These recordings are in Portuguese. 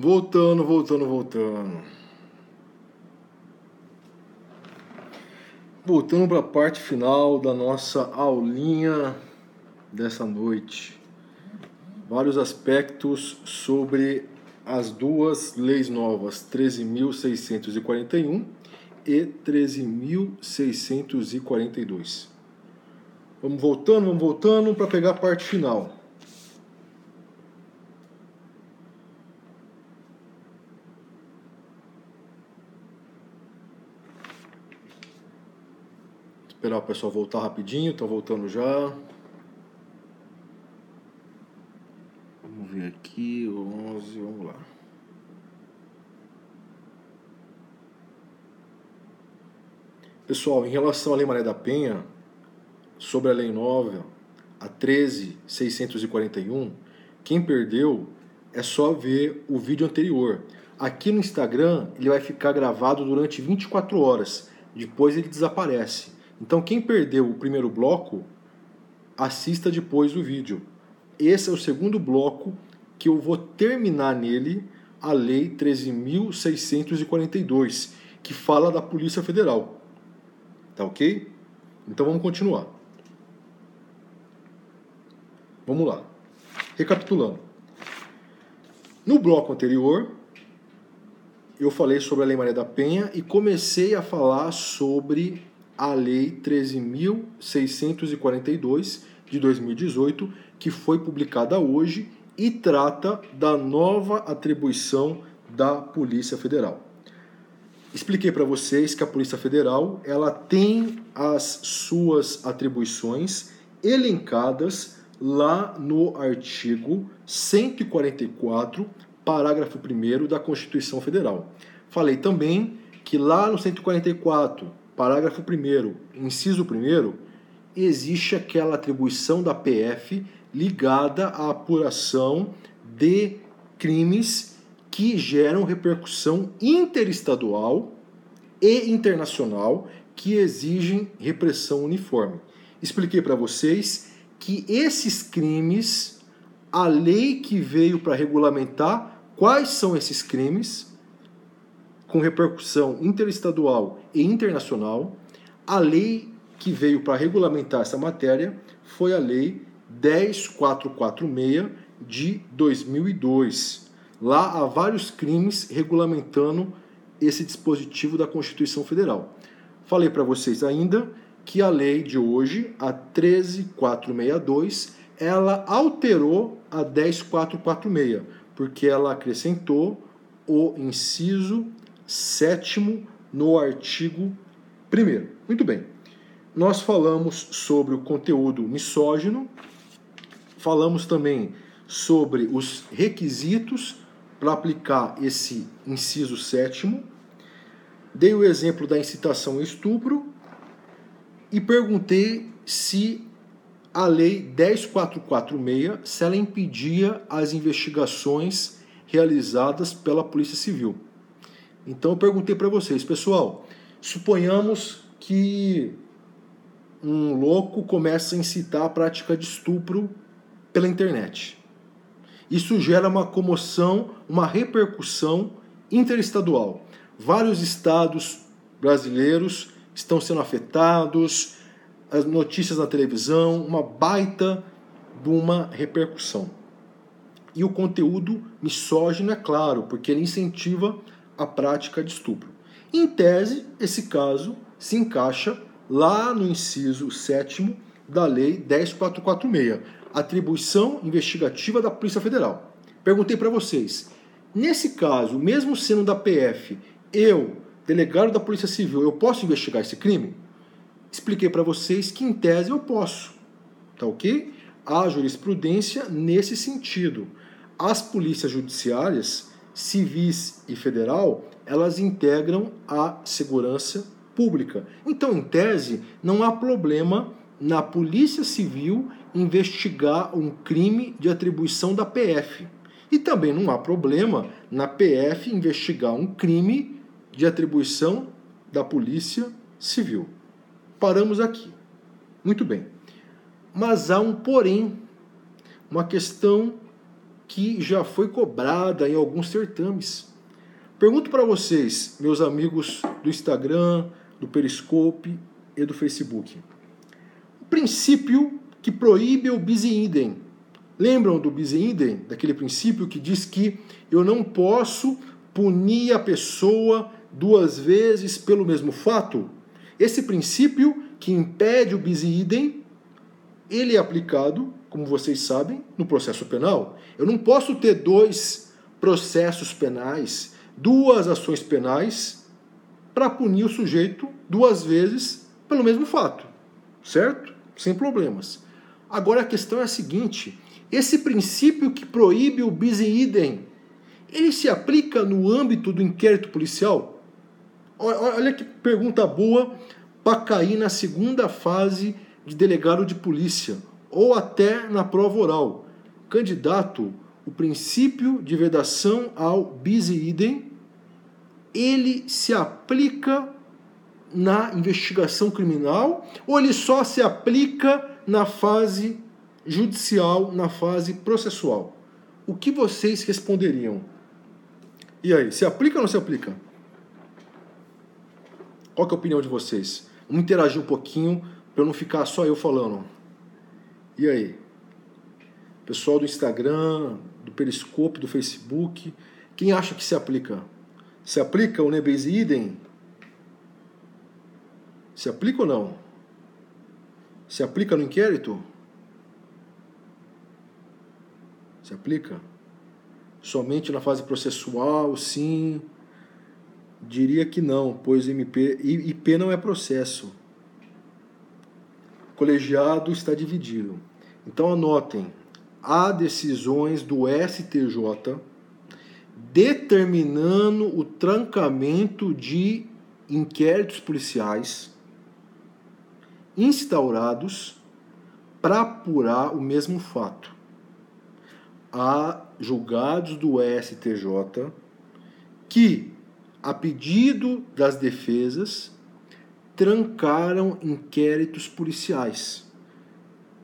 Voltando. Voltando para a parte final da nossa aulinha dessa noite. Vários aspectos sobre as duas leis novas, 13.641 e 13.642. Vamos voltando para pegar a parte final. Esperar o pessoal voltar rapidinho, estão voltando já. Vamos ver aqui, 11, vamos lá. Pessoal, em relação à Lei Maria da Penha, sobre a Lei Nova, a 13.641, quem perdeu é só ver o vídeo anterior. Aqui no Instagram, ele vai ficar gravado durante 24 horas, depois ele desaparece. Então quem perdeu o primeiro bloco, assista depois o vídeo. Esse é o segundo bloco que eu vou terminar nele a Lei 13.642, que fala da Polícia Federal. Tá ok? Então vamos continuar. Vamos lá. Recapitulando. No bloco anterior, eu falei sobre a Lei Maria da Penha e comecei a falar sobre a Lei 13.642 de 2018, que foi publicada hoje e trata da nova atribuição da Polícia Federal. Expliquei para vocês que a Polícia Federal ela tem as suas atribuições elencadas lá no artigo 144, parágrafo 1º da Constituição Federal. Falei também que lá no 144, parágrafo 1º, inciso 1º, existe aquela atribuição da PF ligada à apuração de crimes que geram repercussão interestadual e internacional que exigem repressão uniforme. Expliquei para vocês que esses crimes, a lei que veio para regulamentar quais são esses crimes com repercussão interestadual e internacional, a lei que veio para regulamentar essa matéria foi a Lei 10.446 de 2002. Lá há vários crimes regulamentando esse dispositivo da Constituição Federal. Falei para vocês ainda que a lei de hoje, a 13.462, ela alterou a 10.446, porque ela acrescentou o inciso 7º no artigo 1º. Muito bem. Nós falamos sobre o conteúdo misógino, falamos também sobre os requisitos para aplicar esse inciso 7º, dei o exemplo da incitação ao estupro e perguntei se a lei 10.446, se ela impedia as investigações realizadas pela Polícia Civil. Então eu perguntei para vocês, pessoal, suponhamos que um louco começa a incitar a prática de estupro pela internet. Isso gera uma comoção, uma repercussão interestadual. Vários estados brasileiros estão sendo afetados, as notícias na televisão, uma baita de uma repercussão. E o conteúdo misógino é claro, porque ele incentiva a prática de estupro. Em tese, esse caso se encaixa lá no inciso 7º da Lei 10.446, atribuição investigativa da Polícia Federal. Perguntei para vocês, nesse caso, mesmo sendo da PF, eu, delegado da Polícia Civil, eu posso investigar esse crime? Expliquei para vocês que, em tese, eu posso. Tá ok? Há jurisprudência nesse sentido. As polícias judiciárias, civis e federal, elas integram a segurança pública. Então, em tese, não há problema na Polícia Civil investigar um crime de atribuição da PF. E também não há problema na PF investigar um crime de atribuição da Polícia Civil. Paramos aqui. Muito bem. Mas há um porém, uma questão que já foi cobrada em alguns certames. Pergunto para vocês, meus amigos do Instagram, do Periscope e do Facebook. O princípio que proíbe o bis in idem. Lembram do bis in idem? Daquele princípio que diz que eu não posso punir a pessoa duas vezes pelo mesmo fato? Esse princípio que impede o bis in idem, ele é aplicado, como vocês sabem, no processo penal. Eu não posso ter dois processos penais, duas ações penais, para punir o sujeito duas vezes pelo mesmo fato, certo? Sem problemas. Agora a questão é a seguinte: esse princípio que proíbe o bis in idem, ele se aplica no âmbito do inquérito policial? Olha que pergunta boa para cair na segunda fase de delegado de polícia, ou até na prova oral. Candidato, o princípio de vedação ao bis in idem, ele se aplica na investigação criminal ou ele só se aplica na fase judicial, na fase processual? O que vocês responderiam? E aí, se aplica ou não se aplica? Qual que é a opinião de vocês? Vamos interagir um pouquinho para não ficar só eu falando. E aí? Pessoal do Instagram, do Periscope, do Facebook, quem acha que se aplica? Se aplica o ne bis in idem? Se aplica ou não? Se aplica no inquérito? Se aplica? Somente na fase processual, sim. Diria que não, pois IP não é processo. O colegiado está dividido. Então anotem, há decisões do STJ determinando o trancamento de inquéritos policiais instaurados para apurar o mesmo fato. Há julgados do STJ que, a pedido das defesas, trancaram inquéritos policiais.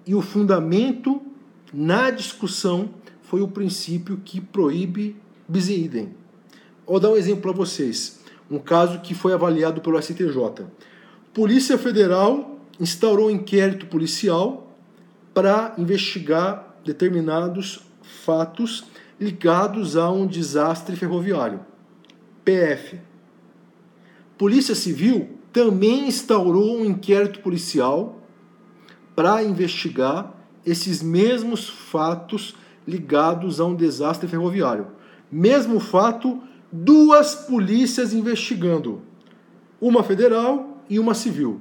E o fundamento na discussão foi o princípio que proíbe bis in idem. Vou dar um exemplo para vocês. Um caso que foi avaliado pelo STJ. Polícia Federal instaurou um inquérito policial para investigar determinados fatos ligados a um desastre ferroviário. PF. Polícia Civil também instaurou um inquérito policial para investigar esses mesmos fatos ligados a um desastre ferroviário. Mesmo fato, duas polícias investigando, uma federal e uma civil.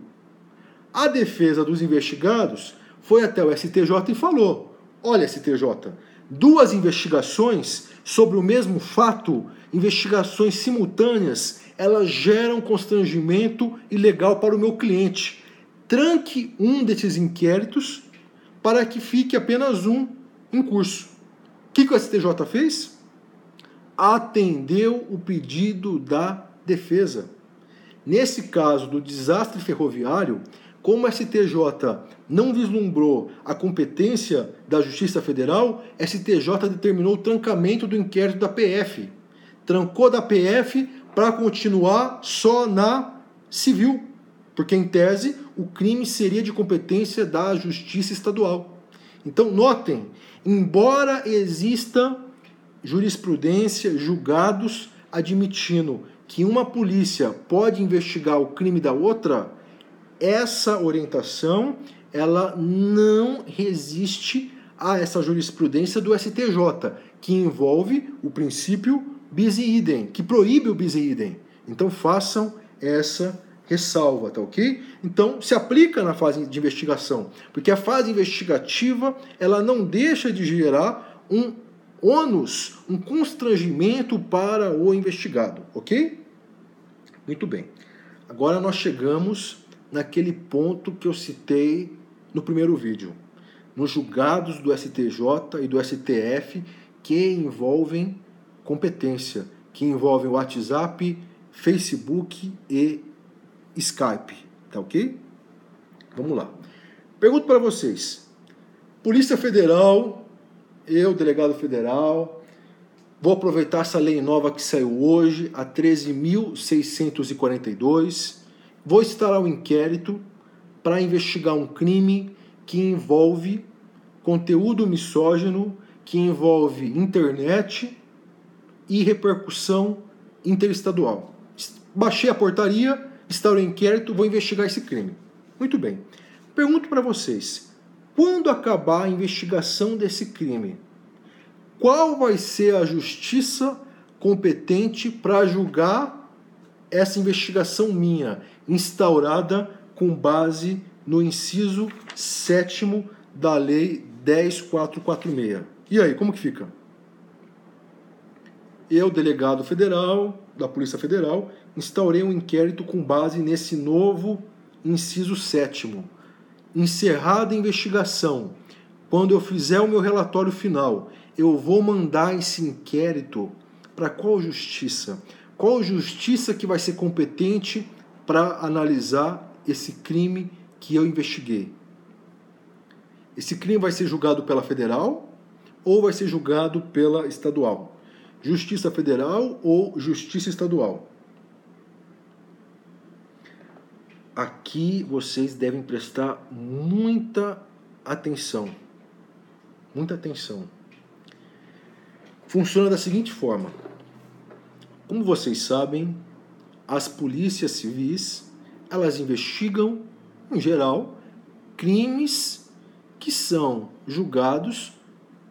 A defesa dos investigados foi até o STJ e falou: olha, STJ, duas investigações sobre o mesmo fato, investigações simultâneas, elas geram constrangimento ilegal para o meu cliente. Tranque um desses inquéritos para que fique apenas um em curso. O que o STJ fez? Atendeu o pedido da defesa. Nesse caso do desastre ferroviário, como o STJ não vislumbrou a competência da Justiça Federal, STJ determinou o trancamento do inquérito da PF. Trancou da PF para continuar só na civil, porque em tese o crime seria de competência da Justiça Estadual. Então notem, embora exista jurisprudência, julgados admitindo que uma polícia pode investigar o crime da outra, essa orientação ela não resiste a essa jurisprudência do STJ, que envolve o princípio bis in idem, que proíbe o bis in idem. Então façam essa ressalva, tá ok? Então se aplica na fase de investigação, porque a fase investigativa ela não deixa de gerar um ônus, um constrangimento para o investigado, ok? Muito bem. Agora nós chegamos naquele ponto que eu citei no primeiro vídeo, nos julgados do STJ e do STF que envolvem competência, que envolvem WhatsApp, Facebook e Skype, tá ok? Vamos lá. Pergunto para vocês. Polícia Federal eu, delegado federal, vou aproveitar essa lei nova que saiu hoje, a 13.642, vou instaurar um inquérito para investigar um crime que envolve conteúdo misógino, que envolve internet e repercussão interestadual. Baixei a portaria, instaurei inquérito, vou investigar esse crime. Muito bem. Pergunto para vocês, quando acabar a investigação desse crime, qual vai ser a justiça competente para julgar essa investigação minha, instaurada com base no inciso 7º da Lei 10.446? E aí, como que fica? Eu, delegado federal, da Polícia Federal, instaurei um inquérito com base nesse novo inciso 7º. Encerrada a investigação, quando eu fizer o meu relatório final, eu vou mandar esse inquérito para qual justiça? Qual justiça que vai ser competente para analisar esse crime que eu investiguei? Esse crime vai ser julgado pela federal ou vai ser julgado pela estadual? Justiça federal ou justiça estadual? Aqui vocês devem prestar muita atenção. Muita atenção. Funciona da seguinte forma. Como vocês sabem, as polícias civis, elas investigam, em geral, crimes que são julgados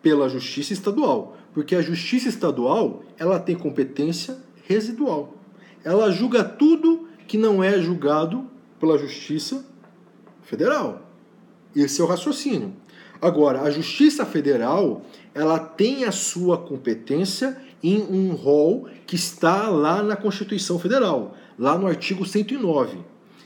pela justiça estadual. Porque a justiça estadual, ela tem competência residual. Ela julga tudo que não é julgado pela justiça federal. Esse é o raciocínio. Agora, a justiça federal, ela tem a sua competência em um rol que está lá na Constituição Federal, lá no artigo 109.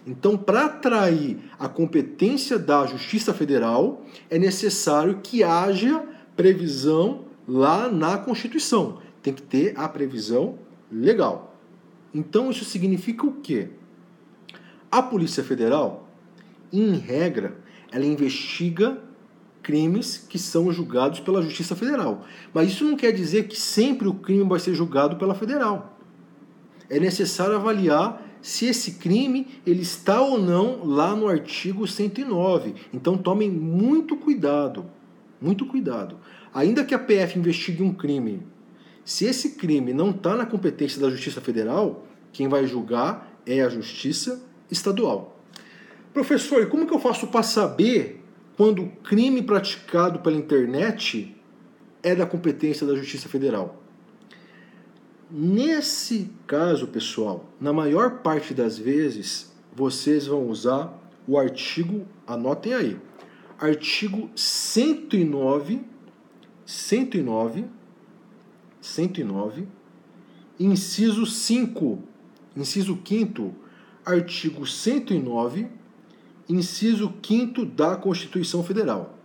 Então, para atrair a competência da Justiça Federal, é necessário que haja previsão lá na Constituição. Tem que ter a previsão legal. Então, isso significa o quê? A Polícia Federal, em regra, ela investiga crimes que são julgados pela Justiça Federal. Mas isso não quer dizer que sempre o crime vai ser julgado pela Federal. É necessário avaliar se esse crime ele está ou não lá no artigo 109. Então tomem muito cuidado. Muito cuidado. Ainda que a PF investigue um crime, se esse crime não está na competência da Justiça Federal, quem vai julgar é a Justiça Estadual. Professor, e como que eu faço para saber quando o crime praticado pela internet é da competência da Justiça Federal? Nesse caso, pessoal, na maior parte das vezes, vocês vão usar o artigo, anotem aí, artigo 109, inciso 5, inciso 5º, artigo 109, inciso 5º da Constituição Federal.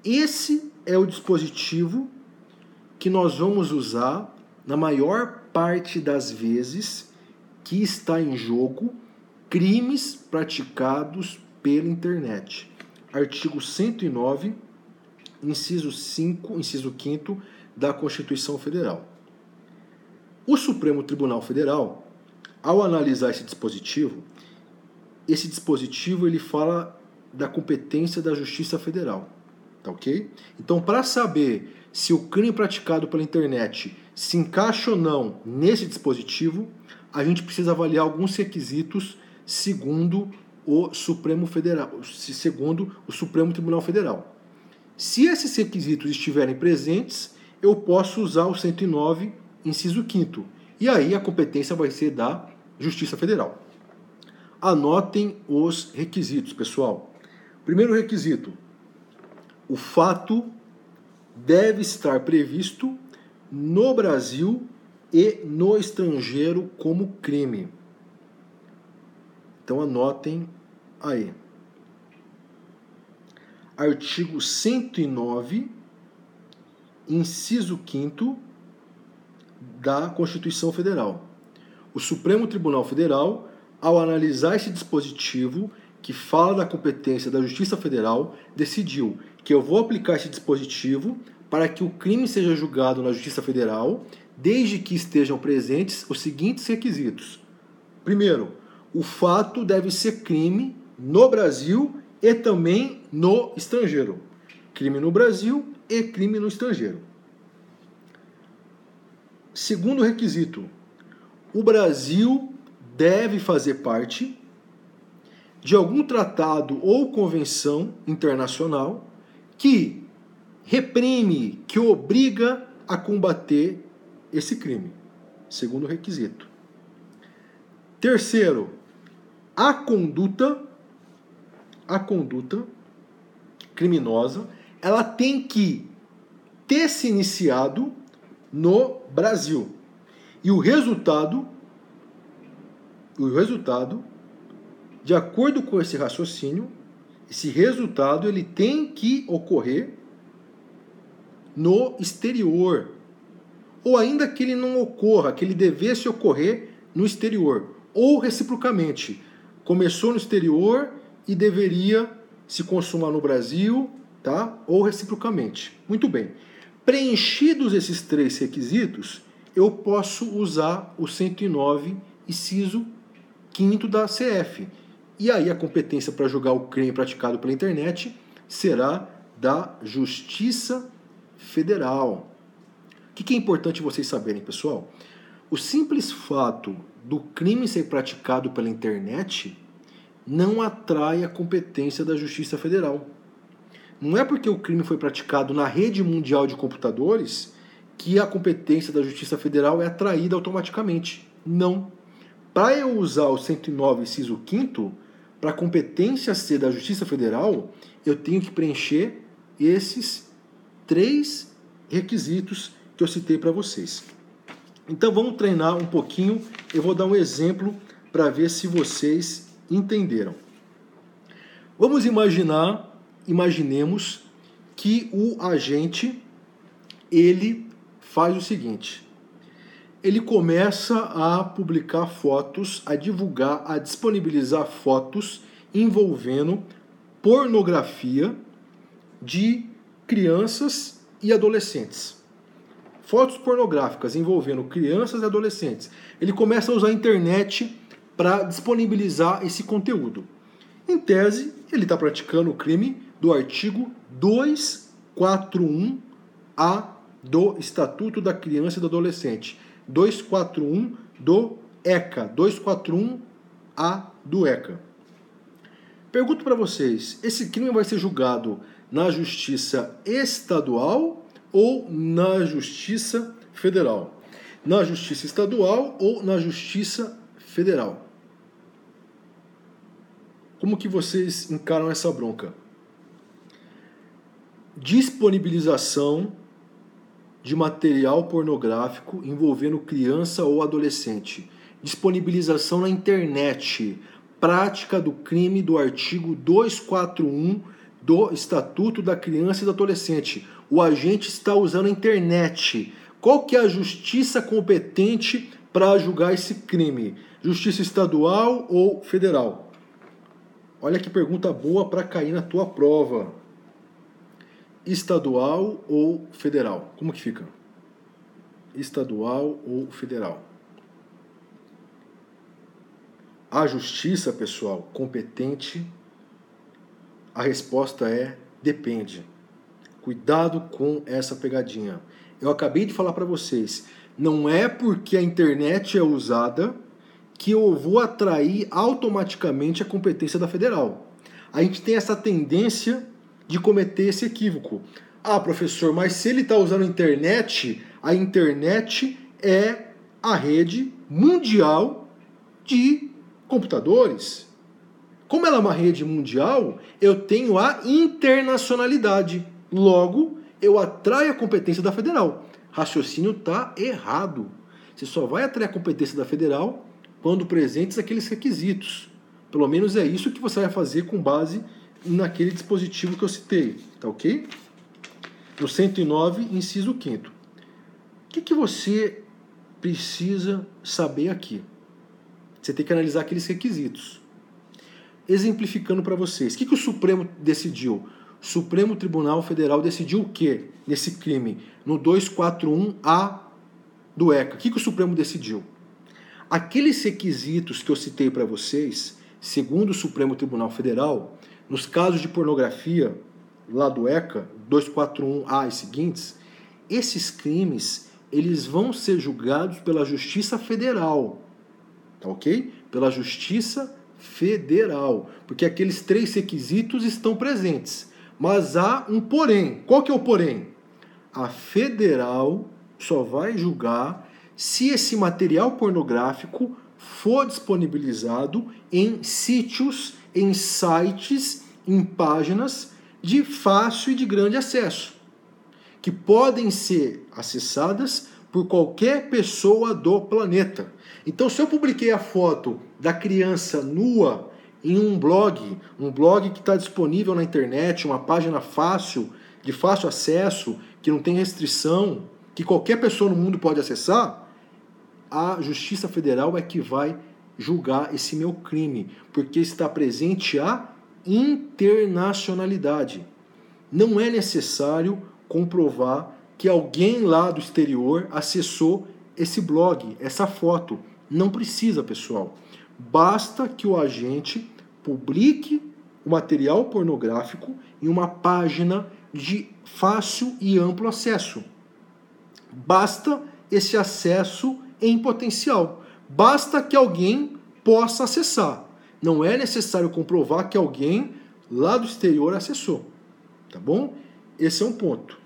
Esse é o dispositivo que nós vamos usar na maior parte das vezes que está em jogo crimes praticados pela internet. Artigo 109, inciso 5, inciso 5º da Constituição Federal. O Supremo Tribunal Federal, ao analisar esse dispositivo ele fala da competência da Justiça Federal, tá ok? Então, para saber se o crime praticado pela internet se encaixa ou não nesse dispositivo, a gente precisa avaliar alguns requisitos segundo o Supremo Tribunal Federal. Se esses requisitos estiverem presentes, eu posso usar o 109, inciso 5º. E aí a competência vai ser da Justiça Federal. Anotem os requisitos, pessoal. Primeiro requisito: o fato deve estar previsto no Brasil e no estrangeiro como crime. Então anotem aí. Artigo 109, inciso 5º da Constituição Federal. O Supremo Tribunal Federal, ao analisar esse dispositivo que fala da competência da Justiça Federal, decidiu que eu vou aplicar esse dispositivo para que o crime seja julgado na Justiça Federal, desde que estejam presentes os seguintes requisitos. Primeiro, o fato deve ser crime no Brasil e também no estrangeiro. Crime no Brasil e crime no estrangeiro. Segundo requisito, o Brasil deve fazer parte de algum tratado ou convenção internacional que reprime, que obriga a combater esse crime. Segundo requisito. Terceiro, a conduta criminosa, ela tem que ter se iniciado no Brasil. E o resultado, de acordo com esse raciocínio, esse resultado ele tem que ocorrer no exterior. Ou ainda que ele não ocorra, que ele devesse ocorrer no exterior. Ou reciprocamente, começou no exterior e deveria se consumar no Brasil, tá? Ou reciprocamente. Muito bem. Preenchidos esses três requisitos, eu posso usar o 109, inciso 5º da CF. E aí a competência para julgar o crime praticado pela internet será da Justiça Federal. O que é importante vocês saberem, pessoal? O simples fato do crime ser praticado pela internet não atrai a competência da Justiça Federal. Não é porque o crime foi praticado na rede mundial de computadores que a competência da Justiça Federal é atraída automaticamente. Não. Para eu usar o 109, inciso 5º, para a competência ser da Justiça Federal, eu tenho que preencher esses três requisitos que eu citei para vocês. Então vamos treinar um pouquinho, eu vou dar um exemplo para ver se vocês entenderam. Imaginemos que o agente, ele faz o seguinte, ele começa a publicar fotos, a divulgar, a disponibilizar fotos envolvendo pornografia de crianças e adolescentes. Fotos pornográficas envolvendo crianças e adolescentes. Ele começa a usar a internet para disponibilizar esse conteúdo. Em tese, ele está praticando o crime do artigo 241-A do Estatuto da Criança e do Adolescente. 241 do ECA. 241-A do ECA. Pergunto para vocês, esse crime vai ser julgado na Justiça Estadual ou na Justiça Federal? Na Justiça Estadual ou na Justiça Federal? Como que vocês encaram essa bronca? Disponibilização de material pornográfico envolvendo criança ou adolescente. Disponibilização na internet. Prática do crime do artigo 241 do Estatuto da Criança e do Adolescente. O agente está usando a internet. Qual que é a justiça competente para julgar esse crime? Justiça estadual ou federal? Olha que pergunta boa para cair na tua prova. Estadual ou federal? Como que fica? Estadual ou federal? A justiça, pessoal, competente, a resposta é depende. Cuidado com essa pegadinha. Eu acabei de falar para vocês, não é porque a internet é usada que eu vou atrair automaticamente a competência da federal. A gente tem essa tendência de cometer esse equívoco. Ah, professor, mas se ele está usando a internet é a rede mundial de computadores. Como ela é uma rede mundial, eu tenho a internacionalidade. Logo, eu atraio a competência da federal. Raciocínio está errado. Você só vai atrair a competência da federal quando presentes aqueles requisitos. Pelo menos é isso que você vai fazer com base naquele dispositivo que eu citei. Tá ok? No 109, inciso 5º. O que você precisa saber aqui? Você tem que analisar aqueles requisitos. Exemplificando para vocês. O que o Supremo decidiu? Supremo Tribunal Federal decidiu o quê nesse crime? No 241A do ECA. O que o Supremo decidiu? Aqueles requisitos que eu citei para vocês, segundo o Supremo Tribunal Federal, nos casos de pornografia, lá do ECA, 241A e seguintes, esses crimes, eles vão ser julgados pela Justiça Federal, tá ok? Pela Justiça Federal, porque aqueles 3 requisitos estão presentes. Mas há um porém. Qual que é o porém? A Federal só vai julgar se esse material pornográfico for disponibilizado em sítios, em sites, em páginas de fácil e de grande acesso, que podem ser acessadas por qualquer pessoa do planeta. Então, se eu publiquei a foto da criança nua em um blog que está disponível na internet, uma página fácil, de fácil acesso, que não tem restrição, que qualquer pessoa no mundo pode acessar, a Justiça Federal é que vai julgar esse meu crime, porque está presente a internacionalidade. Não é necessário comprovar que alguém lá do exterior acessou esse blog, essa foto. Não precisa, pessoal. Basta que o agente publique o material pornográfico em uma página de fácil e amplo acesso. Basta esse acesso em potencial. Basta que alguém possa acessar. Não é necessário comprovar que alguém lá do exterior acessou. Tá bom? Esse é um ponto.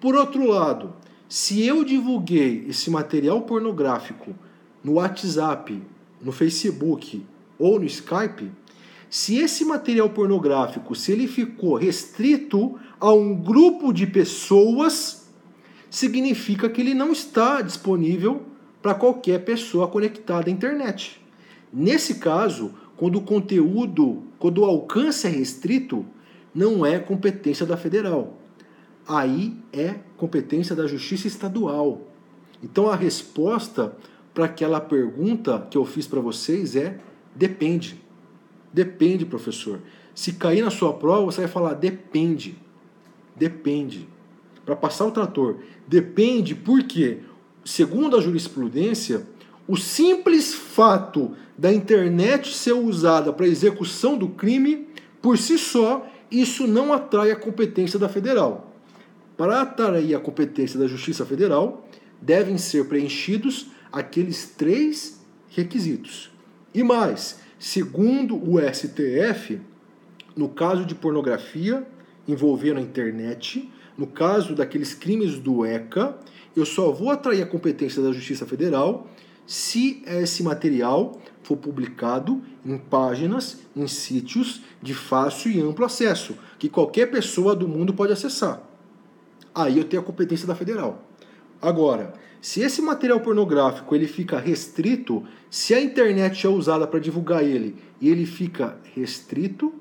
Por outro lado, se eu divulguei esse material pornográfico no WhatsApp, no Facebook ou no Skype, se esse material pornográfico, se ele ficou restrito a um grupo de pessoas, significa que ele não está disponível para qualquer pessoa conectada à internet. Nesse caso, quando o alcance é restrito, não é competência da federal. Aí é competência da Justiça Estadual. Então a resposta para aquela pergunta que eu fiz para vocês é depende. Depende, professor. Se cair na sua prova, você vai falar depende. Depende. Para passar o trator. Depende porque, segundo a jurisprudência, o simples fato da internet ser usada para execução do crime, por si só, isso não atrai a competência da federal. Para atrair a competência da Justiça Federal, devem ser preenchidos aqueles 3 requisitos. E mais, segundo o STF, no caso de pornografia envolvendo a internet, no caso daqueles crimes do ECA, eu só vou atrair a competência da Justiça Federal se esse material for publicado em páginas, em sítios de fácil e amplo acesso, que qualquer pessoa do mundo pode acessar. Aí eu tenho a competência da federal. Agora, se esse material pornográfico ele fica restrito, se a internet é usada para divulgar ele e ele fica restrito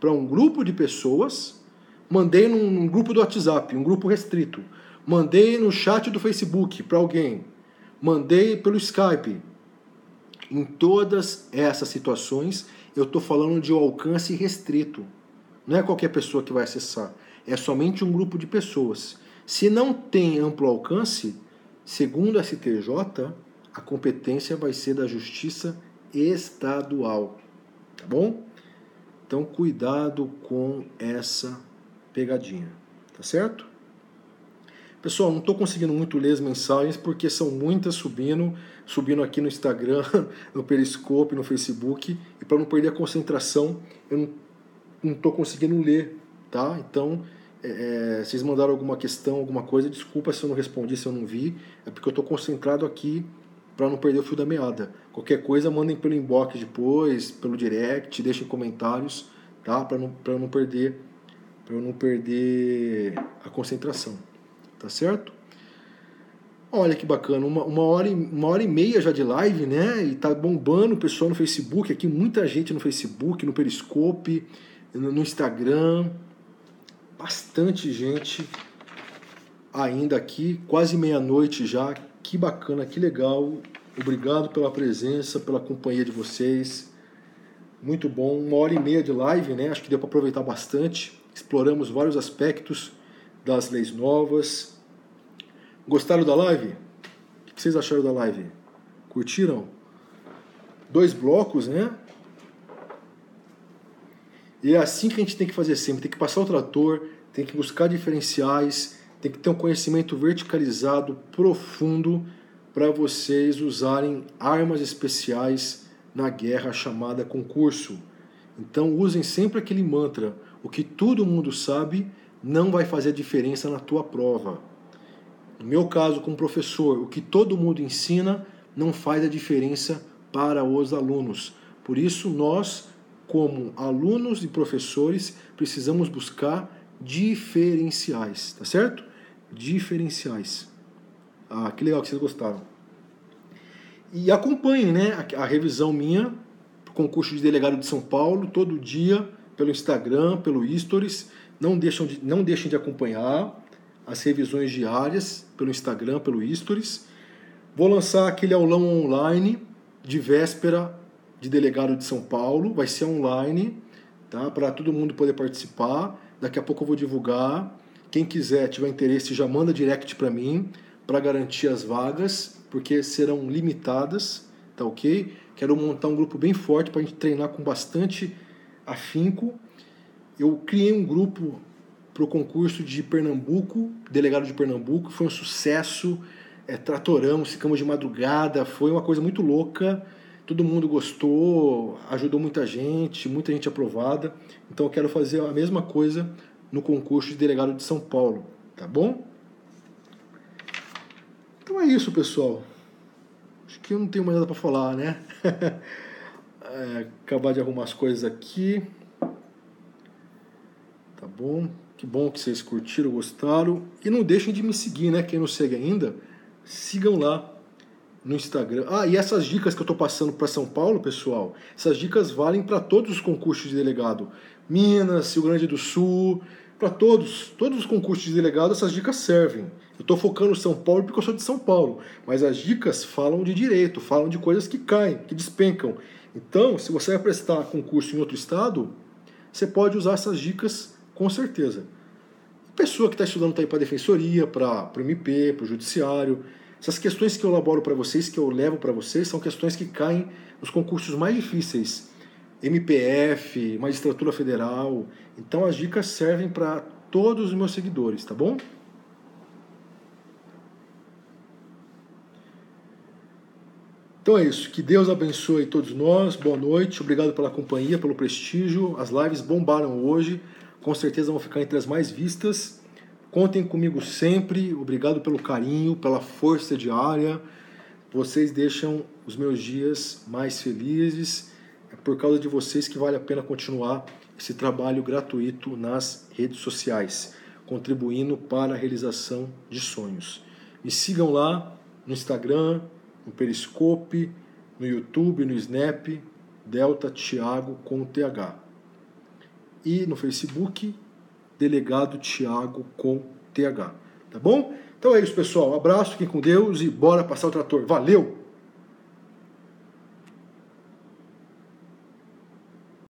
para um grupo de pessoas, mandei num grupo do WhatsApp, um grupo restrito, mandei no chat do Facebook para alguém, mandei pelo Skype. Em todas essas situações, eu estou falando de um alcance restrito. Não é qualquer pessoa que vai acessar. É somente um grupo de pessoas. Se não tem amplo alcance, segundo a STJ, a competência vai ser da Justiça Estadual. Tá bom? Então, cuidado com essa pegadinha. Tá certo? Pessoal, não estou conseguindo muito ler as mensagens porque são muitas subindo aqui no Instagram, no Periscope, no Facebook. E para não perder a concentração, eu não estou conseguindo ler. Tá? Então, vocês mandaram alguma questão, alguma coisa, desculpa se eu não respondi, se eu não vi, é porque eu estou concentrado aqui para não perder o fio da meada. Qualquer coisa, mandem pelo inbox depois, pelo direct, deixem comentários, tá? Para eu não perder a concentração, tá certo? Olha que bacana, uma hora e meia já de live, né? E tá bombando o pessoal no Facebook, aqui muita gente no Facebook, no Periscope, no Instagram. Bastante gente ainda aqui, quase meia-noite já. Que bacana, que legal. Obrigado pela presença, pela companhia de vocês. Muito bom. Uma hora e meia de live, né? Acho que deu para aproveitar bastante. exploramos vários aspectos das leis novas. Gostaram da live? O que vocês acharam da live? Curtiram? 2 blocos, né? E é assim que a gente tem que fazer sempre. Tem que passar o trator, tem que buscar diferenciais, tem que ter um conhecimento verticalizado, profundo, para vocês usarem armas especiais na guerra chamada concurso. Então usem sempre aquele mantra: o que todo mundo sabe não vai fazer diferença na tua prova. No meu caso, como professor, o que todo mundo ensina não faz a diferença para os alunos. Por isso, nós, como alunos e professores, precisamos buscar diferenciais, tá certo? Diferenciais. Ah, que legal que vocês gostaram. E acompanhem, né, a revisão minha para o concurso de delegado de São Paulo, todo dia, pelo Instagram, pelo Stories. Não deixem de acompanhar as revisões diárias pelo Instagram, pelo Stories. Vou lançar aquele aulão online de véspera de delegado de São Paulo. Vai ser online, tá? Para todo mundo poder participar. Daqui a pouco eu vou divulgar. Quem quiser, tiver interesse, já manda direct para mim para garantir as vagas, porque serão limitadas, tá ok? Quero montar um grupo bem forte para a gente treinar com bastante afinco. Eu criei um grupo para o concurso de Pernambuco, delegado de Pernambuco, foi um sucesso, tratoramos, ficamos de madrugada, foi uma coisa muito louca, todo mundo gostou, ajudou muita gente aprovada, então eu quero fazer a mesma coisa no concurso de delegado de São Paulo, tá bom? Então é isso, pessoal. Acho que eu não tenho mais nada para falar, né? Acabar de arrumar as coisas aqui. Tá bom? Que bom que vocês curtiram, gostaram. E não deixem de me seguir, né? Quem não segue ainda, sigam lá no Instagram. Ah, e essas dicas que eu tô passando para São Paulo, pessoal, essas dicas valem para todos os concursos de delegado. Minas, Rio Grande do Sul, para todos os concursos de delegado, essas dicas servem. Eu estou focando em São Paulo porque eu sou de São Paulo, mas as dicas falam de direito, falam de coisas que caem, que despencam. Então, se você vai prestar concurso em outro estado, você pode usar essas dicas com certeza. Pessoa que está estudando para defensoria, para o MP, para o judiciário, essas questões que eu elaboro para vocês, que eu levo para vocês, são questões que caem nos concursos mais difíceis. MPF, Magistratura Federal. Então as dicas servem para todos os meus seguidores, tá bom? Então é isso. Que Deus abençoe todos nós. Boa noite. Obrigado pela companhia, pelo prestígio. As lives bombaram hoje. Com certeza vão ficar entre as mais vistas. Contem comigo sempre. Obrigado pelo carinho, pela força diária. Vocês deixam os meus dias mais felizes. É por causa de vocês que vale a pena continuar esse trabalho gratuito nas redes sociais, contribuindo para a realização de sonhos. Me sigam lá no Instagram, no Periscope, no YouTube, no Snap, Delta Thiago com TH. E no Facebook, Delegado Thiago com TH. Tá bom? Então é isso, pessoal. Um abraço, fiquem com Deus e bora passar o trator. Valeu!